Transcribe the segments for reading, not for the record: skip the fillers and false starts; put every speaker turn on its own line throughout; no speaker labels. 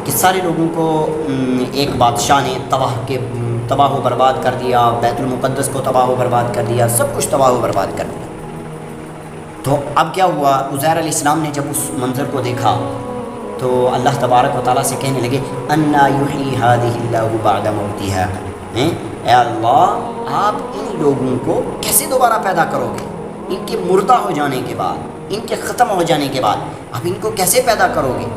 کہ سارے لوگوں کو ایک بادشاہ نے تباہ و برباد کر دیا، بیت المقدس کو تباہ و برباد کر دیا، سب کچھ تباہ و برباد کر دیا۔ تو اب کیا ہوا، عزیر علیہ السلام نے جب اس منظر کو دیکھا تو اللہ تبارک و تعالیٰ سے کہنے لگے انا یحیی ہذہ اللہ بعد موتہا، اے اللہ آپ ان لوگوں کو کیسے دوبارہ پیدا کرو گے؟ ان کے مردہ ہو جانے کے بعد، ان کے ختم ہو جانے کے بعد آپ ان کو کیسے پیدا کرو گے؟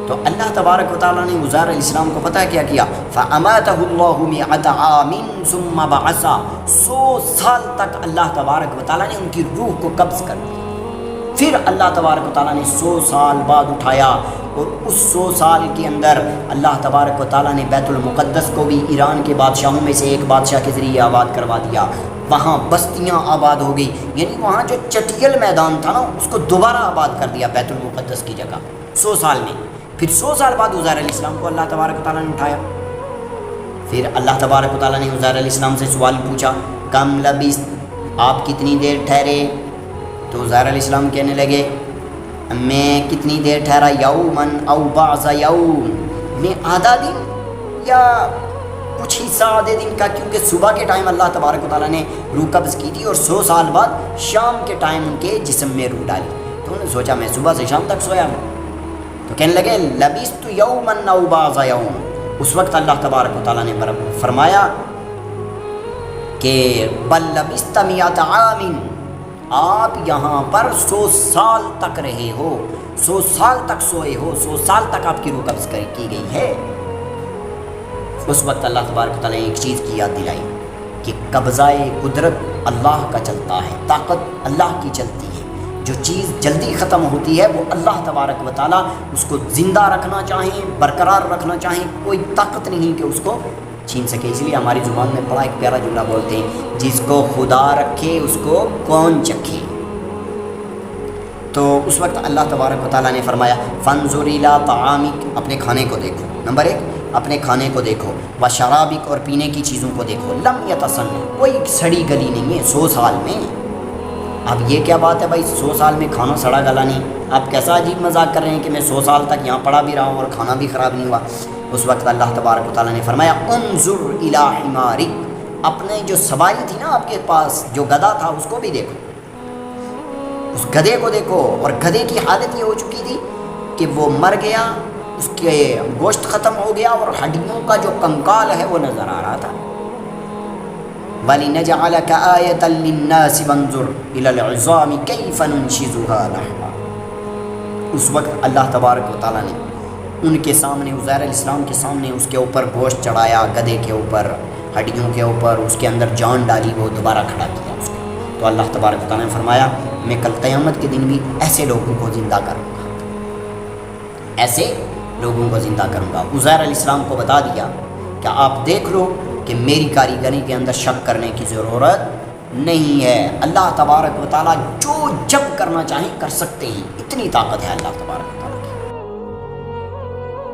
تو اللہ تبارک و تعالیٰ نے عزیر علیہ السلام کو پتہ کیا کیا، فَأَمَاتَهُ اللَّهُ مِئَةَ عَامٍ ثُمَّ بَعَثَ، 100 سال تک اللہ تبارک و تعالیٰ نے ان کی روح کو قبض کر دیا۔ پھر اللہ تبارک و تعالیٰ نے 100 سال بعد اٹھایا، اور اس 100 سال کے اندر اللہ تبارک و تعالیٰ نے بیت المقدس کو بھی ایران کے بادشاہوں میں سے ایک بادشاہ کے ذریعے آباد کروا دیا، وہاں بستیاں آباد ہو گئی، یعنی وہاں جو چٹیل میدان تھا نا اس کو دوبارہ آباد کر دیا بیت المقدس کی جگہ 100 سال میں۔ پھر 100 سال بعد عزیر علیہ السلام کو اللہ تبارک و تعالیٰ نے اٹھایا۔ پھر اللہ تبارک و تعالیٰ نے عزیر علیہ السلام سے سوال پوچھا کم لبثت، آپ کتنی دیر ٹھہرے؟ تو عزیر علیہ السلام کہنے لگے میں کتنی دیر ٹھہرا، یومن او بعض یوم، میں آدھا دن یا کچھ حصہ آدھے دن کا، کیونکہ صبح کے ٹائم اللہ تبارک و تعالیٰ نے روح قبض کی تھی اور 100 سال بعد شام کے ٹائم ان کے جسم میں روح ڈالی۔ تو انہوں نے سوچا میں صبح سے شام تک سویا ہوں، تو کہنے لگے لبثت یومن او بعض یوم۔ اس وقت اللہ تبارک و تعالیٰ نے فرمایا کہ بل لبثت مئۃ عام، آپ یہاں پر 100 سال تک رہے ہو، 100 سال تک سوئے ہو، 100 سال تک آپ کی روح قبض کی گئی ہے۔ اس وقت اللہ تبارک و تعالیٰ نے ایک چیز کی یاد دلائی کہ قبضہ قدرت اللہ کا چلتا ہے، طاقت اللہ کی چلتی ہے، جو چیز جلدی ختم ہوتی ہے وہ اللہ تبارک و تعالیٰ اس کو زندہ رکھنا چاہیں، برقرار رکھنا چاہیں، کوئی طاقت نہیں کہ اس کو چھین سکے۔ اس لیے ہماری زبان میں بڑا ایک پیارا جملہ بولتے ہیں، جس کو خدا رکھے اس کو کون چکھے۔ تو اس وقت اللہ تبارک و تعالیٰ نے فرمایا فانظر الی طعامک، اپنے کھانے کو دیکھو، نمبر 1 اپنے کھانے کو دیکھو، و شرابک، اور پینے کی چیزوں کو دیکھو، لم یتسنہ، کوئی سڑی گلی نہیں ہے 100 سال میں۔ اب یہ کیا بات ہے بھائی، 100 سال میں کھانا سڑا گلا نہیں؟ آپ کیسا عجیب مذاق کر رہے ہیں کہ میں 100 سال تک یہاں پڑا بھی رہا ہوں اور کھانا بھی خراب نہیں ہوا۔ اس وقت اللہ تبارک و تعالیٰ نے فرمایا انظر الی حمارک، اپنے جو سواری تھی نا آپ کے پاس، جو گدھا تھا اس کو بھی دیکھو، اس گدھے کو دیکھو، اور گدھے کی حالت یہ ہو چکی تھی کہ وہ مر گیا، اس کے گوشت ختم ہو گیا اور ہڈیوں کا جو کنکال ہے وہ نظر آ رہا تھا۔ وَلِنَجْعَلَكَ آیَةً لِلنَّاسِ وَانظُرْ إِلَى الْعِظَامِ كَيْفَ نُنشِزُهَا لَحْمًا۔ اس وقت اللہ تبارک و تعالیٰ نے ان کے سامنے، عزیر علیہ السلام کے سامنے، اس کے اوپر گوشت چڑھایا، گدھے کے اوپر، ہڈیوں کے اوپر، اس کے اندر جان ڈالی، وہ دوبارہ کھڑا کیا اس کو۔ تو اللہ تبارک و تعالیٰ نے فرمایا میں کل قیامت کے دن بھی ایسے لوگوں کو زندہ کروں گا، ایسے لوگوں کو زندہ کروں گا۔ عزیر علیہ السلام کو بتا دیا کہ آپ دیکھ لو کہ میری کاریگری کے اندر شک کرنے کی ضرورت نہیں ہے، اللہ تبارک و تعالیٰ جو جب کرنا چاہیں کر سکتے ہیں، اتنی طاقت ہے اللہ تبارک و تعالیٰ۔